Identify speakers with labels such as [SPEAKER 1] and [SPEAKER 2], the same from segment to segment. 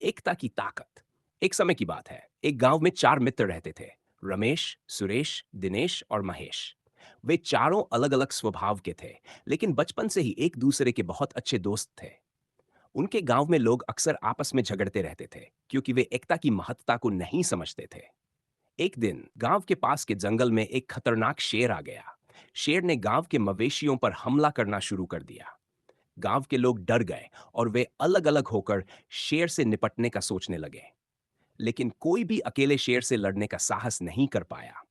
[SPEAKER 1] एकता की ताकत। एक समय की बात है, एक गांव में चार मित्र रहते थे। रमेश, सुरेश, दिनेश और महेश। वे चारों अलग अलग स्वभाव के थे, लेकिन बचपन से ही एक दूसरे के बहुत अच्छे दोस्त थे। उनके गांव में लोग अक्सर आपस में झगड़ते रहते थे, क्योंकि वे एकता की महत्ता को नहीं समझते थे। एक दिन गांव के पास के जंगल में एक खतरनाक शेर आ गया। शेर ने गांव के मवेशियों पर हमला करना शुरू कर दिया। गांव के लोग डर गए और वे अलग अलग होकर शेर से निपटने का सोचने लगे। लेकिन कोई भी अकेले शेर से लड़ने का साहस नहीं कर पाया।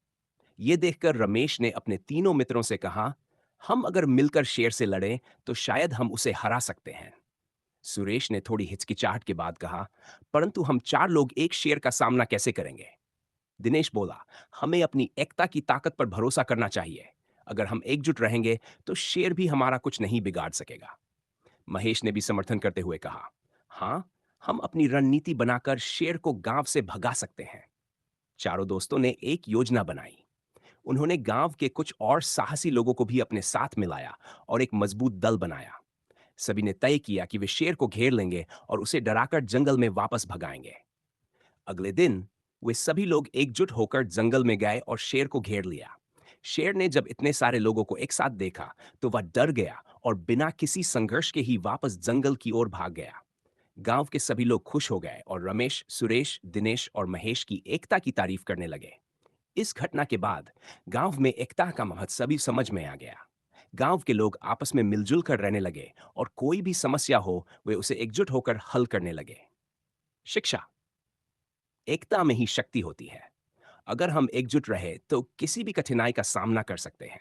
[SPEAKER 1] ये देखकर रमेश ने अपने तीनों मित्रों से कहा, हम अगर मिलकर शेर से लड़ें तो शायद हम उसे हरा सकते हैं। सुरेश ने थोड़ी हिचकिचाहट के बाद कहा, परंतु हम चार लोग एक शेर का सामना कैसे करेंगे? दिनेश बोला, हमें अपनी एकता की ताकत पर भरोसा करना चाहिए। अगर हम एकजुट रहेंगे तो शेर भी हमारा कुछ नहीं बिगाड़ सकेगा। महेश ने भी समर्थन करते हुए कहा, हाँ, हम अपनी रणनीति बनाकर शेर को गांव से भगा सकते हैं। चारों दोस्तों ने एक योजना बनाई। उन्होंने गांव के कुछ और साहसी लोगों को भी अपने साथ मिलाया और एक मजबूत दल बनाया। सभी ने तय किया कि वे शेर को घेर लेंगे और उसे डराकर जंगल में वापस भगाएंगे। अगले दिन वे सभी लोग एकजुट होकर जंगल में गए और शेर को घेर लिया। शेर ने जब इतने सारे लोगों को एक साथ देखा तो वह डर गया और बिना किसी संघर्ष के ही वापस जंगल की ओर भाग गया। गांव के सभी लोग खुश हो गए और रमेश, सुरेश, दिनेश और महेश की एकता की तारीफ करने लगे। इस घटना के बाद गांव में एकता का महत्व सभी समझ में आ गया। गांव के लोग आपस में मिलजुल कर रहने लगे और कोई भी समस्या हो वे उसे एकजुट होकर हल करने लगे। शिक्षा। एकता में ही शक्ति होती है। अगर हम एकजुट रहे तो किसी भी कठिनाई का सामना कर सकते हैं।